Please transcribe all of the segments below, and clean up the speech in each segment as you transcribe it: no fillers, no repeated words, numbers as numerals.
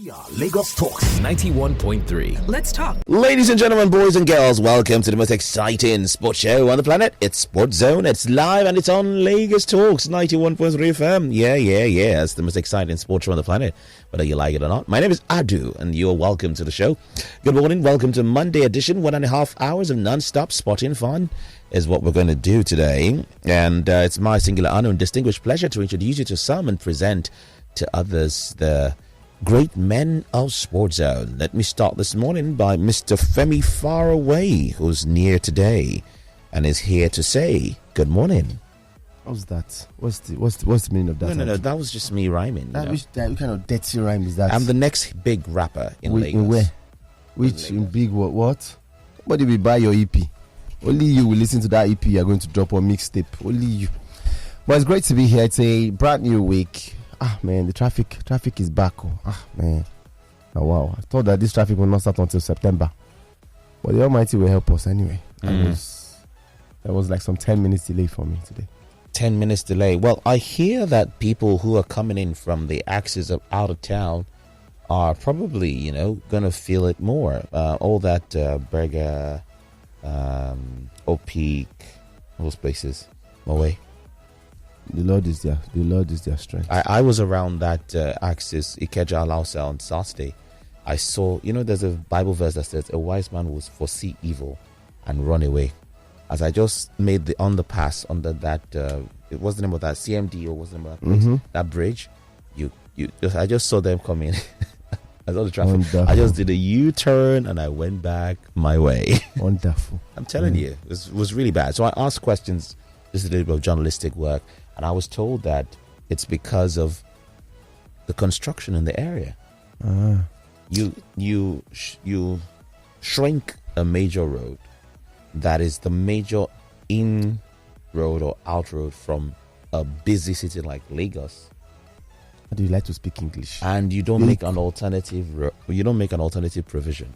We are Lagos Talks 91.3. Let's talk. Ladies and gentlemen, boys and girls, welcome to the most exciting sports show on the planet. It's Sports Zone. It's live and it's on Lagos Talks 91.3 FM. Yeah. It's the most exciting sports show on the planet, whether you like it or not. My name is Adu, and you're welcome to the show. Good morning. Welcome to Monday edition. 1.5 hours of non-stop sporting fun is what we're going to do today. And it's my singular honor and distinguished pleasure to introduce you to some and present to others the great men of Sports Zone. Let me start this morning by Mr. Femi Farawe, who's near today and is here to say good morning. How's that? What's the meaning of that? No. That was just me rhyming. Which kind of dirty rhyme is that? I'm the next big rapper in Lagos. In where? Which in big what? Nobody will buy your EP. Only you will listen to that EP you're going to drop on mixtape. Only you. But it's great to be here. It's a brand new week. Man, the traffic is back. Man. Oh, wow. I thought that this traffic will not start until September. But the Almighty will help us anyway. There was like some 10 minutes delay for me today. 10 minutes delay. Well, I hear that people who are coming in from the axis of out of town are probably, going to feel it more. All that Berger, Opeak, those places. Away. The Lord is their strength. I was around that axis, Ikeja Alausa, on Saturday. I saw, there's a Bible verse that says, a wise man will foresee evil and run away. As I just made the underpass under that, what's the name of that, CMD, or what's the name of that place? That bridge, I just saw them coming. I saw the traffic. Wonderful. I just did a U-turn and I went back my way. Wonderful. I'm telling you, it was really bad. So I asked questions, just a little bit of journalistic work. And I was told that it's because of the construction in the area. You shrink a major road that is the major in road or out road from a busy city like Lagos. How do you like to speak English? And you don't make an alternative. You don't make an alternative provision.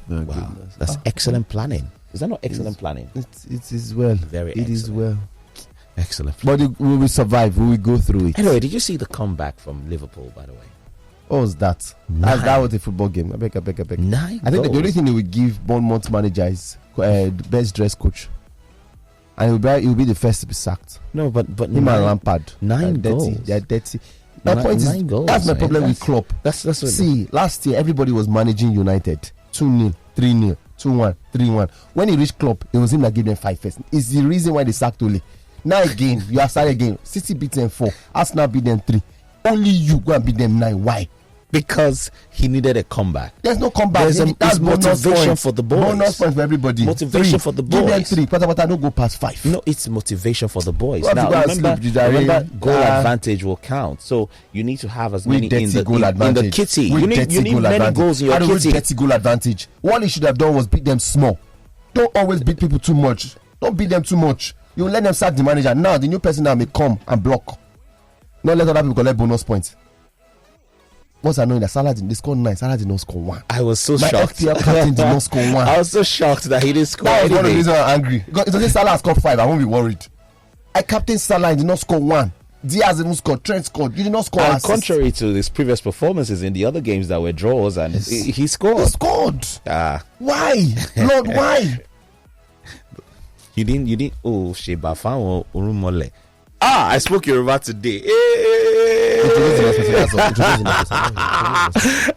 Wow, that's excellent planning. Is that not excellent planning? It is well. Very excellent. It is well. Excellent. But we will survive. We will go through it. Anyway, did you see the comeback from Liverpool, by the way? What was that? That was a football game. I beg. 9 I think the only thing they would give Bournemouth manager is the best dressed coach. And he'll be the first to be sacked. No, but him and Lampard. 9 goals. They're dirty. My point is, that's my problem with Klopp. See, last year everybody was managing United 2-0, 3-0, 2-1, 3-1. When he reached Klopp, it was him that gave them 5 first. It's the reason why they sacked Ole. Now again, you have started again. City beat them 4. Arsenal beat them 3. Only you go and beat them 9. Why? Because he needed a comeback. There's no comeback. That's motivation for the boys. Bonus point for everybody. Motivation for the boys. Give them 3. But I don't go past 5. No, it's motivation for the boys. Now remember, goal advantage will count. So you need to have as many in the kitty. You need many goals in your kitty. Dirty goal advantage. What he should have done was beat them small. Don't always beat people too much. Don't beat them too much. You let them sack the manager. Now the new person now may come and block. Not let other people collect bonus points. What's annoying that Salah they scored 9, Salah did not score 1. I was so shocked. FPL captain did not score 1. I was so shocked that he didn't score. That was one of the reasons I'm angry. Because if Salah scored 5, I won't be worried. I captain Salah did not score 1. Diaz didn't score. Trent scored. You did not score. And contrary to his previous performances in the other games that were draws, and he scored. He scored. Why, Lord? Why? You didn't. Oh, Sheba Fan Urumole. I spoke Yoruba today.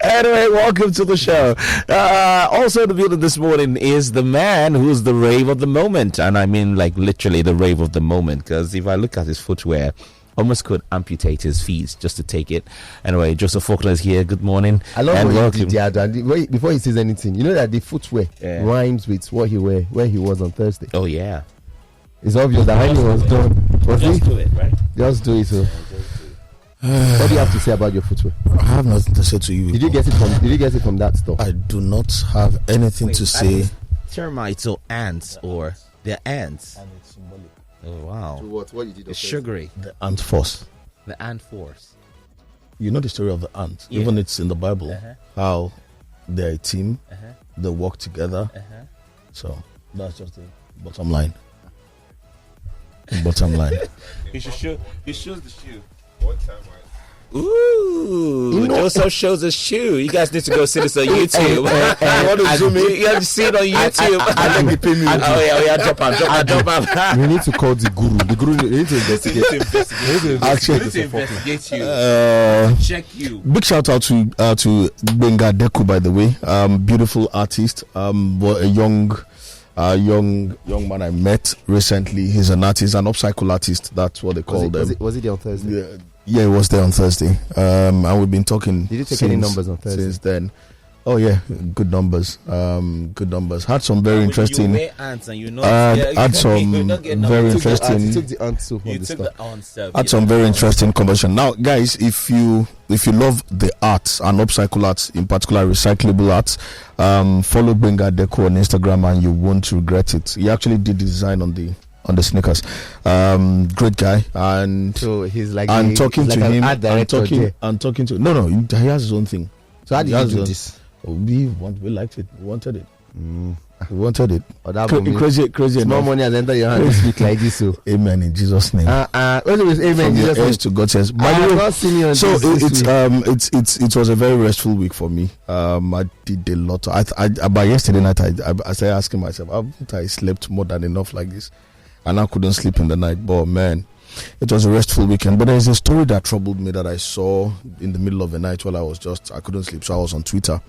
Anyway, welcome to the show. Also in the building this morning is the man who's the rave of the moment. And I mean like literally the rave of the moment. Because if I look at his footwear, almost could amputate his feet just to take it. Anyway, Joseph Faulkner is here. Good morning. I love and what he did before he says anything. You know that the footwear rhymes with what he where he was on Thursday. Oh, yeah. It's obvious that when he was done. Just do it, right? Just do it, so. What do you have to say about your footwear? I have nothing to say to you. Did you get it from that store? I do not have anything to say. Termites or ants, or they're ants. And it's symbolic. Oh wow! To what? What you did? It's sugary. The ant force. The ant force. You know the story of the ant. Yeah. Even it's in the Bible. How they're a team. They work together. So that's just the bottom line. Bottom line. He shows the shoe. What time Ooh, Joseph shows his shoe. You guys need to go see this on YouTube. You want to zoom in? You have to see it on YouTube. I like the pay me. Oh yeah, drop out. We need to call the guru. The guru need to investigate. Actually, investigate you. Check you. Big shout out to Benga Deku, by the way. Beautiful artist. A young man I met recently. He's an artist, an upcycle artist. That's what they call them. Was it there on Thursday? Yeah, it was there on Thursday. And we've been talking. Did you take any numbers on Thursday? Since then. Oh yeah, good numbers. Good numbers. Had some very interesting. Had some very interesting. You took the answer. Had some very interesting conversation. Now, guys, if you love the arts and upcycle arts, in particular recyclable arts, follow Benga Deco on Instagram and you won't regret it. He actually did the design on the sneakers. Great guy, and so he's like and talking to him and talking to no, he has his own thing. So how did you do this? We liked it. We wanted it. We wanted it. Crazy. Small money has entered your hand to speak like this. So amen in Jesus' name. Amen. Jesus' name to God says. By the way, it was a very restful week for me. I did a lot. By yesterday night, I started asking myself, haven't I slept more than enough like this? And I couldn't sleep in the night. But man, it was a restful weekend. But there's a story that troubled me that I saw in the middle of the night while I couldn't sleep. So I was on Twitter.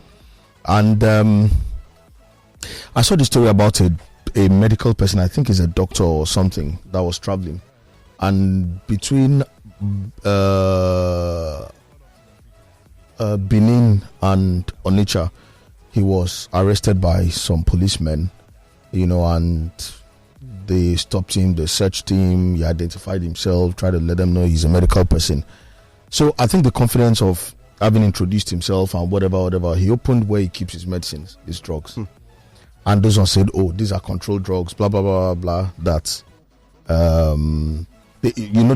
And I saw the story about a medical person, I think he's a doctor or something, that was traveling. And between Benin and Onitsha, he was arrested by some policemen, and they stopped him, they searched him, he identified himself, tried to let them know he's a medical person. So I think the confidence of having introduced himself and whatever, he opened where he keeps his medicines, his drugs. And those ones said, oh, these are controlled drugs, blah, blah, blah, blah, that, the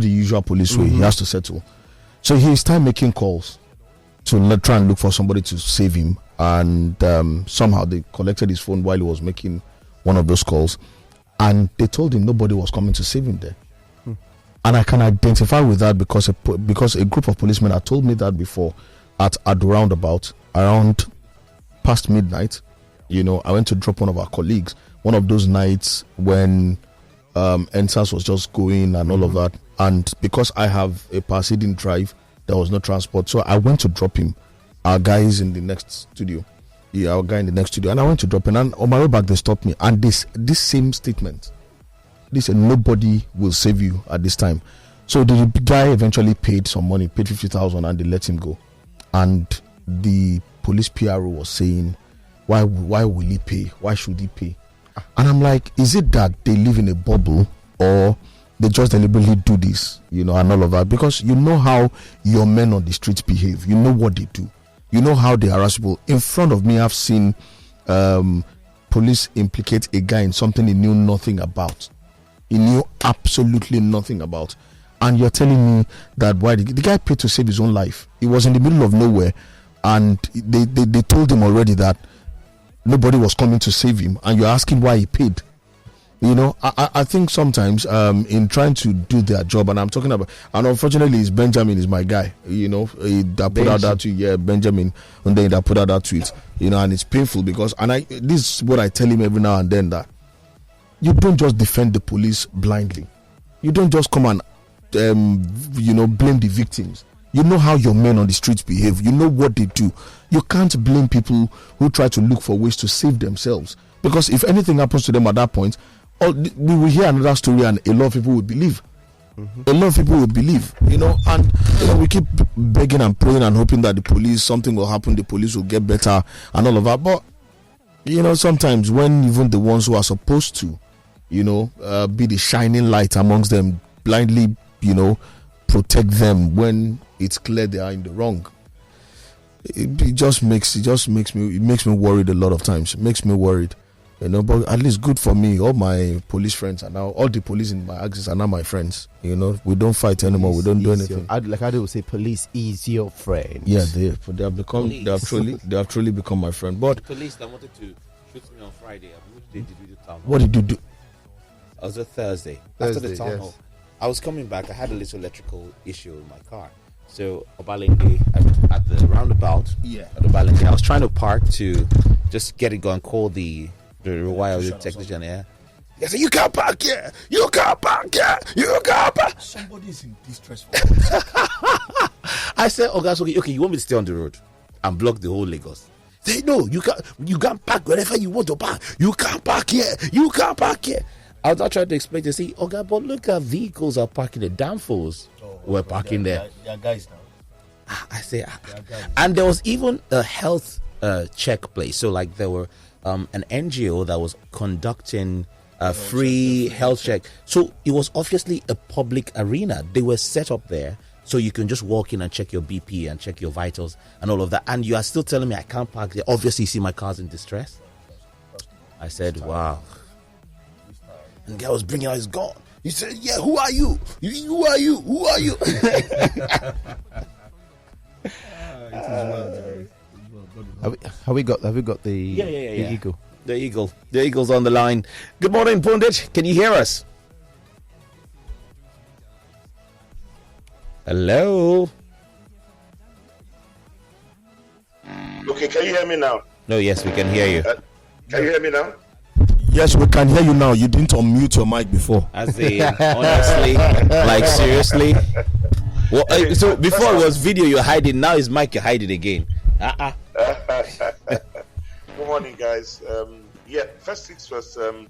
usual police way, he has to settle. So he started making calls to try and look for somebody to save him. And somehow they collected his phone while he was making one of those calls. And they told him nobody was coming to save him there. And I can identify with that because a group of policemen had told me that before at the roundabout around past midnight. I went to drop one of our colleagues one of those nights when NSAS was just going and all of that. And because I have a Pasadena drive, there was no transport. So I went to drop him. Our guy is in the next studio. Our guy in the next studio. And I went to drop him. And on my way back, they stopped me. And this same statement. They said, nobody will save you at this time. So the guy eventually paid some money, paid 50,000, and they let him go. And the police PRO was saying, why will he pay? Why should he pay? And I'm like, is it that they live in a bubble, or they just deliberately do this, and all of that? Because you know how your men on the streets behave. You know what they do. You know how they harass people. In front of me, I've seen police implicate a guy in something he knew nothing about. He knew absolutely nothing about. And you're telling me that why the guy paid to save his own life. He was in the middle of nowhere, and they told him already that nobody was coming to save him, and you're asking why he paid. I think sometimes in trying to do their job, and I'm talking about, and unfortunately, Benjamin is my guy. That put out that tweet, Benjamin, and then that put out that tweet. And it's painful because, this is what I tell him every now and then, that you don't just defend the police blindly. You don't just come and blame the victims. You know how your men on the streets behave. You know what they do. You can't blame people who try to look for ways to save themselves, because if anything happens to them at that point, we will hear another story, and a lot of people will believe. A lot of people will believe, and we keep begging and praying and hoping that the police, something will happen, the police will get better and all of that. But sometimes when even the ones who are supposed to be the shining light amongst them blindly protect them when it's clear they are in the wrong, it makes me worried a lot of times. It makes me worried. But at least good for me. All my police friends are now, all the police in my axis are now my friends. We don't fight anymore. We don't do anything. Like I would say, police is your friend. Yeah, they have truly become my friend. But the police that wanted to shoot me on Friday, what did you do? I was a Thursday after the town hall. I was coming back. I had a little electrical issue in my car, So Obalende at the roundabout. Yeah. At Obalende, I was trying to park to just get it going. Call the wild technician. Yeah. They said, "You can't park here. You can't park here. You can't park." Somebody is in distress. I said, "Oh, guys, okay. You want me to stay on the road and block the whole Lagos?" They no, you can't park wherever you want to park. You can't park here. You can't park here. I was not trying to explain to see, okay, but look at vehicles are parking the downfalls. We're parking there. There are guys now. I say, and there was even a health check place. So like there were an NGO that was conducting a free health check. So it was obviously a public arena. They were set up there. So you can just walk in and check your BP and check your vitals and all of that. And you are still telling me I can't park there. Obviously, you see my car's in distress. I said, wow. And the guy was bringing out his gun. He said, yeah, who are you? Who are you? Who are you? Have we got the eagle? The eagle. The eagle's on the line. Good morning, Pundit. Can you hear us? Hello. Okay, can you hear me now? No, yes, we can hear you. Can you hear me now? Yes, we can hear you now. You didn't unmute your mic before. As in, honestly, like seriously. Well, so before it was video you're hiding, now it's mic you're hiding again. Good morning, guys. First things first. A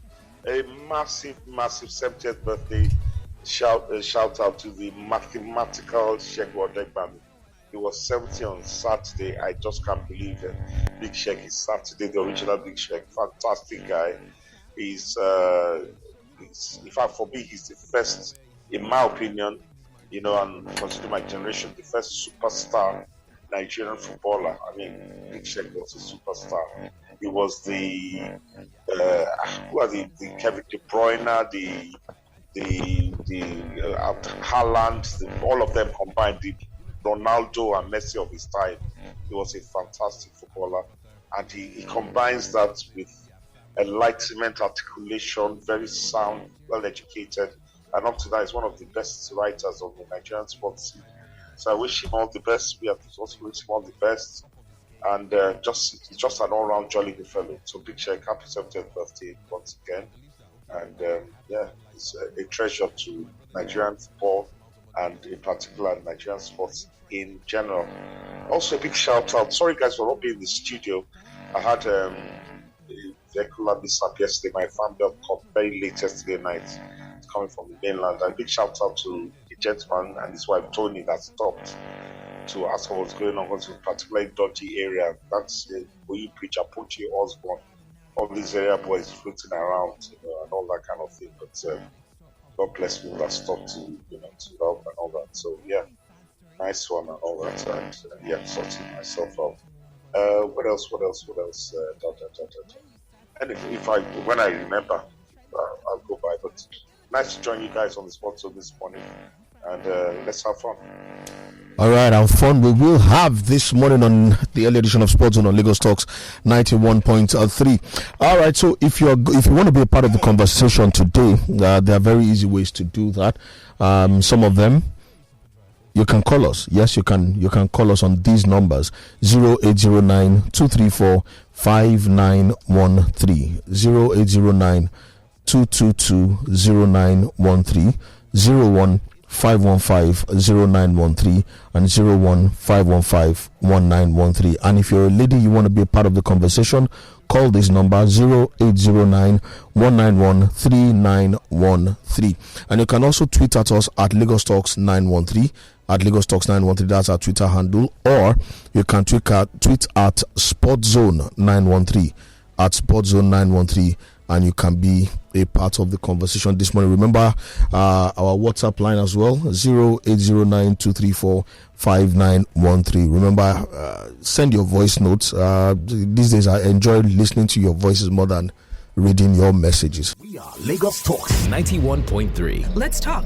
massive 70th birthday shout out to the mathematical Segun family. He was 70 on Saturday. I just can't believe it. Big Sheik is Saturday, the original Big Sheik. Fantastic guy. He's in fact, for me, he's the first, in my opinion, and consider my generation, the first superstar Nigerian footballer. I mean, Big Sheik was a superstar. He was the Kevin De Bruyne, the Haaland, all of them combined, the Ronaldo and Messi of his time. He was a fantastic footballer, and he combines that with enlightenment, articulation, very sound, well educated, and up to that is one of the best writers on the Nigerian sports scene. So I wish him all the best. We have to also wish him all the best, and he's just an all-round jolly good fellow. So Big Sheik, happy 70th birthday once again, and it's a treasure to Nigerian football and in particular Nigerian sports in general. Also a big shout out. Sorry guys for not being in the studio. I had a vehicular mishap yesterday. My fan belt caught very late yesterday night. It's coming from the mainland. A big shout out to the gentleman and his wife Tony that stopped to ask what's going on because it's a particularly dodgy area. That's where you preach Apoche, Osborne, all these area boys floating around, and all that kind of thing. But God bless people that stopped to help and all that. So yeah, nice one and all that. And sorting myself out. What else? And when I remember, I'll go by. But nice to join you guys on the Sports Zone this morning, and let's have fun. All right, and fun we will have this morning on the early edition of Sports Zone on Lagos Talks 91.3. All right, so if you want to be a part of the conversation today, there are very easy ways to do that. Some of them, you can call us. Yes, you can call us on these numbers: 0809 234 5913, 0809 222 0913, 01 515-0913 and 01-515-1913. And if you're a lady, you want to be a part of the conversation, call this number 0809-191-3913. And you can also tweet at us at Lagos Talks 913. At Lagos Talks 913, that's our Twitter handle, or you can tweet at Sports Zone 913, at Sports Zone 913. And you can be a part of the conversation this morning. Remember our WhatsApp line as well, 0809-234-5913. Remember, send your voice notes. These days, I enjoy listening to your voices more than reading your messages. We are Lagos Talks 91.3. Let's talk.